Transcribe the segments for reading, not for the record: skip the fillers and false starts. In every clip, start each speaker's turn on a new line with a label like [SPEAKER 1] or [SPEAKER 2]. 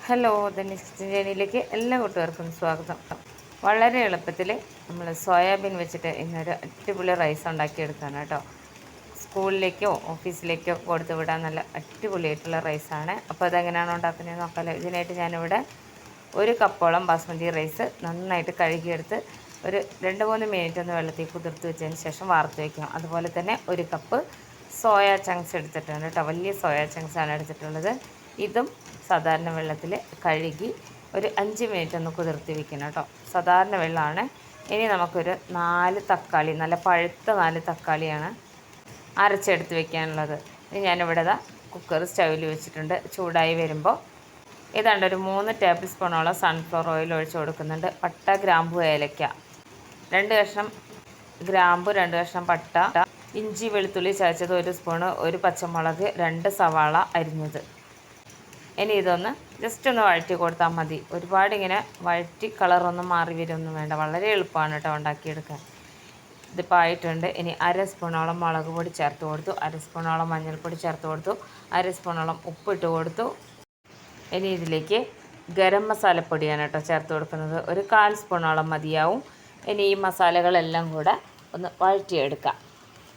[SPEAKER 1] Hello Dhaneesh kitchen ജേണിയിലേക്ക് എല്ലാ കൂട്ടുകാർക്കും സ്വാഗതം. വളരെ എളുപ്പത്തിൽ നമ്മൾ സോയാബീൻ വെച്ചിട്ട് ഇന്നൊരു അടിപൊളി റൈസ് ഉണ്ടാക്കിയെടുക്കുകയാണ് കേട്ടോ. സ്കൂളിലേക്കോ ഓഫീസിലേക്കോ കൊടുത്തു വിടാൻ നല്ല അടിപൊളിയായിട്ടുള്ള റൈസാണ്. അപ്പോൾ അതെങ്ങനെയാണ് ഉണ്ടാക്കുന്നത് നോക്കാമല്ലോ. ഇതിനായിട്ട് ഞാനിവിടെ ഒരു കപ്പോളം ബാസ്മതി റൈസ് നന്നായിട്ട് കഴുകിയെടുത്ത് ഒരു 2-3 മിനിറ്റ് ഒന്ന് വെള്ളത്തിൽ കുതിർത്ത് വെച്ചതിന് ശേഷം വാർത്ത് വയ്ക്കാം. അതുപോലെ തന്നെ ഒരു കപ്പ് സോയ ചങ്ക്സ് എടുത്തിട്ടുണ്ട് കേട്ടോ. വലിയ സോയ ചങ്ക്സാണ് എടുത്തിട്ടുള്ളത്. ഇതും സാധാരണ വെള്ളത്തിൽ കഴുകി ഒരു 5 മിനിറ്റ് ഒന്ന് കുതിർത്തി വയ്ക്കണം കേട്ടോ. സാധാരണ വെള്ളമാണ്. ഇനി നമുക്കൊരു 4 തക്കാളി, നല്ല പഴുത്ത 4 തക്കാളിയാണ് അരച്ചെടുത്ത് വെക്കാനുള്ളത്. ഇനി ഞാനിവിടെ കുക്കർ സ്റ്റൗവിൽ വെച്ചിട്ടുണ്ട്. ചൂടായി വരുമ്പോൾ ഏതാണ്ട് ഒരു 3 ടേബിൾ സ്പൂണോളം സൺഫ്ലവർ ഓയിൽ ഒഴിച്ച് കൊടുക്കുന്നുണ്ട്. പട്ട, ഗ്രാമ്പു, ഏലക്ക, 2 കഷ്ണം ഗ്രാമ്പു, 2 കഷ്ണം പട്ട, ഇഞ്ചി വെളുത്തുള്ളി ചതച്ചത് 1 സ്പൂണ്, 1 പച്ചമുളക്, 2 സവാള അരിഞ്ഞത്. ഇനി ഇതൊന്ന് ജസ്റ്റ് ഒന്ന് വഴറ്റി കൊടുത്താൽ മതി. ഒരുപാട് ഇങ്ങനെ വഴറ്റി കളറൊന്നും മാറി വരുമൊന്നും വേണ്ട. വളരെ എളുപ്പമാണ് കേട്ടോ ഉണ്ടാക്കിയെടുക്കാൻ. ഇതിപ്പോൾ ആയിട്ടുണ്ട്. ഇനി 1/2 സ്പൂണോളം മുളക് പൊടി ചേർത്ത് കൊടുത്തു, 1/2 സ്പൂണോളം മഞ്ഞൾപ്പൊടി ചേർത്ത് കൊടുത്തു, 1/2 സ്പൂണോളം ഉപ്പിട്ട് കൊടുത്തു. ഇനി ഇതിലേക്ക് ഗരം മസാലപ്പൊടിയാണ് കേട്ടോ ചേർത്ത് കൊടുക്കുന്നത്. ഒരു 1/4 സ്പൂണോളം മതിയാവും. ഇനി ഈ മസാലകളെല്ലാം കൂടെ ഒന്ന് വഴറ്റിയെടുക്കാം.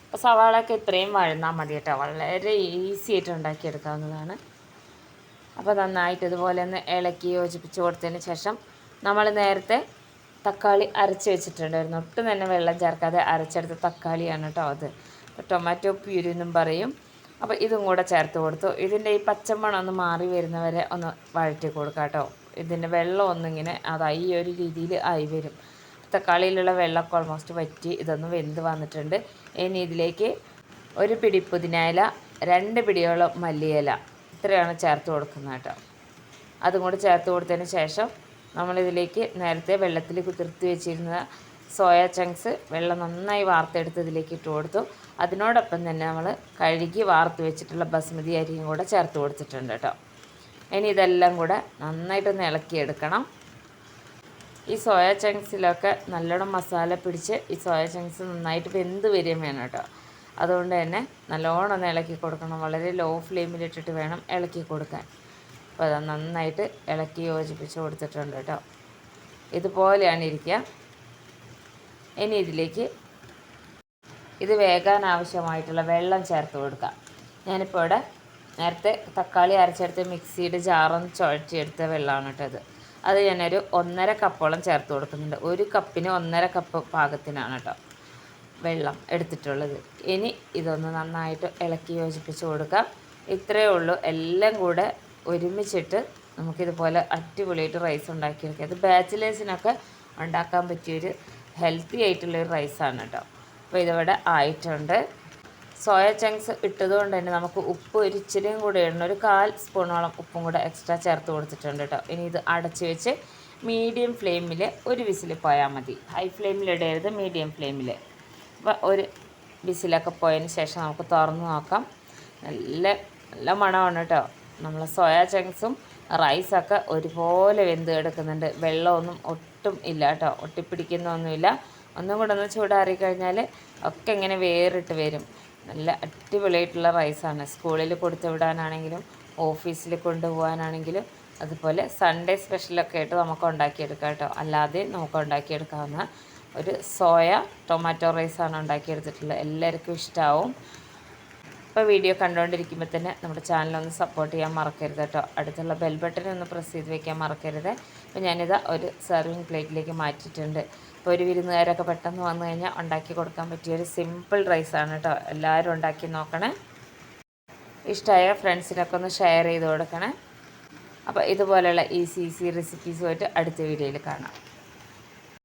[SPEAKER 1] അപ്പോൾ സവാളയൊക്കെ ഇത്രയും വഴന്നാൽ മതി കേട്ടോ. വളരെ ഈസി ആയിട്ട് ഉണ്ടാക്കിയെടുക്കാവുന്നതാണ്. അപ്പോൾ നന്നായിട്ട് ഇതുപോലെ ഒന്ന് ഇളക്കി യോജിപ്പിച്ച് കൊടുത്തതിന് ശേഷം നമ്മൾ നേരത്തെ തക്കാളി അരച്ച് വെച്ചിട്ടുണ്ടായിരുന്നു. ഒട്ടും തന്നെ വെള്ളം ചേർക്കാതെ അരച്ചെടുത്ത തക്കാളിയാണ് കേട്ടോ അത്. ടൊമാറ്റോ പ്യൂരി എന്നും പറയും. അപ്പോൾ ഇതും കൂടെ ചേർത്ത് കൊടുത്തു. ഇതിൻ്റെ ഈ പച്ചമണം ഒന്ന് മാറി വരുന്നവരെ ഒന്ന് വഴറ്റി കൊടുക്കാം കേട്ടോ. ഇതിൻ്റെ വെള്ളം ഒന്നിങ്ങനെ ഈ ഒരു രീതിയിൽ ആയി വരും. തക്കാളിയിലുള്ള വെള്ളമൊക്കെ ഓൾമോസ്റ്റ് വറ്റി ഇതൊന്ന് വെന്ത് വന്നിട്ടുണ്ട്. ഇനി ഇതിലേക്ക് ഒരു പിടി പുതിനയില, 2 പിടിയോളം മല്ലിയില, ഇത്രയാണ് ചേർത്ത് കൊടുക്കുന്നത് കേട്ടോ. അതും കൂടി ചേർത്ത് കൊടുത്തതിന് ശേഷം നമ്മളിതിലേക്ക് നേരത്തെ വെള്ളത്തിൽ കുതിർത്തി വെച്ചിരുന്ന സോയ ചങ്ക്സ് വെള്ളം നന്നായി വാർത്തെടുത്ത് ഇതിലേക്ക് ഇട്ട് കൊടുത്തു. അതിനോടൊപ്പം തന്നെ നമ്മൾ കഴുകി വാർത്ത് വെച്ചിട്ടുള്ള ബസ്മതി അരിയും കൂടെ ചേർത്ത് കൊടുത്തിട്ടുണ്ട് കേട്ടോ. ഇനി ഇതെല്ലാം കൂടെ നന്നായിട്ടൊന്ന് ഇളക്കിയെടുക്കണം. ഈ സോയ ചങ്ക്സിലൊക്കെ നല്ലോണം മസാല പിടിച്ച് ഈ സോയ ചങ്ക്സ് നന്നായിട്ട് വെന്ത് വരികയും വേണം കേട്ടോ. അതുകൊണ്ട് തന്നെ നല്ലോണം ഒന്ന് ഇളക്കി കൊടുക്കണം. വളരെ ലോ ഫ്ലെയിമിലിട്ടിട്ട് വേണം ഇളക്കി കൊടുക്കാൻ. അപ്പോൾ അത് നന്നായിട്ട് ഇളക്കി യോജിപ്പിച്ച് കൊടുത്തിട്ടുണ്ട് കേട്ടോ. ഇതുപോലെയാണ് ഇരിക്കുക. ഇനി ഇതിലേക്ക് ഇത് വേകാൻ ആവശ്യമായിട്ടുള്ള വെള്ളം ചേർത്ത് കൊടുക്കാം. ഞാനിപ്പോൾ ഇവിടെ നേരത്തെ തക്കാളി അരച്ചെടുത്ത് മിക്സിയുടെ ജാറൊന്ന് ചുഴറ്റിയെടുത്ത വെള്ളമാണ് കേട്ടോ അത് ഞാനൊരു 1.5 കപ്പോളം ചേർത്ത് കൊടുക്കുന്നുണ്ട്. 1 കപ്പിന് 1.5 കപ്പ് പാകത്തിനാണ് കേട്ടോ വെള്ളം എടുത്തിട്ടുള്ളത്. ഇനി ഇതൊന്ന് നന്നായിട്ട് ഇളക്കി യോജിപ്പിച്ച് കൊടുക്കാം. ഇത്രയേ ഉള്ളൂ. എല്ലാം കൂടെ ഒരുമിച്ചിട്ട് നമുക്കിതുപോലെ അടിപൊളിയായിട്ട് റൈസ് ഉണ്ടാക്കിയെടുക്കാം. ഇത് ബാച്ചിലേഴ്സിനൊക്കെ ഉണ്ടാക്കാൻ പറ്റിയൊരു ഹെൽത്തി ആയിട്ടുള്ളൊരു റൈസാണ് കേട്ടോ. അപ്പോൾ ഇതിവിടെ ആയിട്ടുണ്ട്. സോയ ചങ്ക്സ് ഇട്ടതുകൊണ്ട് തന്നെ നമുക്ക് ഉപ്പ് ഒരു ഇച്ചിരിയും കൂടെ ഇടണം. ഒരു 1/4 സ്പൂണോളം ഉപ്പും കൂടെ എക്സ്ട്രാ ചേർത്ത് കൊടുത്തിട്ടുണ്ട് കേട്ടോ. ഇനി ഇത് അടച്ച് വെച്ച് മീഡിയം ഫ്ലെയിമിൽ ഒരു വിസിൽ പോയാൽ മതി. ഹൈ ഫ്ലെയിമിൽ ഇടരുത്, മീഡിയം ഫ്ലെയിമിൽ. അപ്പോൾ ഒരു വിസിലൊക്കെ പോയതിന് ശേഷം നമുക്ക് തുറന്ന് നോക്കാം. നല്ല മണമാണ് കേട്ടോ. നമ്മൾ സോയ ചങ്ക്സും റൈസൊക്കെ ഒരുപോലെ വെന്ത് കിടക്കുന്നുണ്ട്. വെള്ളമൊന്നും ഒട്ടും ഇല്ല കേട്ടോ. ഒട്ടിപ്പിടിക്കുന്നൊന്നുമില്ല. ഒന്നും കൂടെ ഒന്ന് ചൂടാറി കഴിഞ്ഞാൽ ഒക്കെ ഇങ്ങനെ വേറിട്ട് വരും. നല്ല അടിപൊളിയായിട്ടുള്ള റൈസാണ്. സ്കൂളിൽ കൊടുത്തു വിടാനാണെങ്കിലും ഓഫീസിൽ കൊണ്ടുപോകാനാണെങ്കിലും അതുപോലെ സൺഡേ സ്പെഷ്യലൊക്കെ ആയിട്ട് നമുക്ക് ഉണ്ടാക്കിയെടുക്കാം കേട്ടോ. അല്ലാതെ നമുക്ക് ഉണ്ടാക്കിയെടുക്കാവുന്ന ഒരു സോയ ടൊമാറ്റോ റൈസാണ് ഉണ്ടാക്കിയെടുത്തിട്ടുള്ളത്. എല്ലാവർക്കും ഇഷ്ടമാവും. അപ്പോൾ വീഡിയോ കണ്ടുകൊണ്ടിരിക്കുമ്പോൾ തന്നെ നമ്മുടെ ചാനലൊന്ന് സപ്പോർട്ട് ചെയ്യാൻ മറക്കരുത് കേട്ടോ. അടുത്തുള്ള ബെൽ ബട്ടൺ ഒന്ന് പ്രസ് ചെയ്ത് വയ്ക്കാൻ മറക്കരുത്. അപ്പോൾ ഞാനിത് ഒരു സെർവിങ് പ്ലേറ്റിലേക്ക് മാറ്റിയിട്ടുണ്ട്. ഇപ്പോൾ ഒരു വിരുന്നുകാരൊക്കെ പെട്ടെന്ന് വന്നു കഴിഞ്ഞാൽ ഉണ്ടാക്കി കൊടുക്കാൻ പറ്റിയൊരു സിമ്പിൾ റൈസാണ് കേട്ടോ. എല്ലാവരും ഉണ്ടാക്കി നോക്കണേ. ഇഷ്ടമായ ഫ്രണ്ട്സിനൊക്കെ ഒന്ന് ഷെയർ ചെയ്ത് കൊടുക്കണേ. അപ്പോൾ ഇതുപോലെയുള്ള ഈസി റെസിപ്പീസുമായിട്ട് അടുത്ത വീഡിയോയിൽ കാണാം.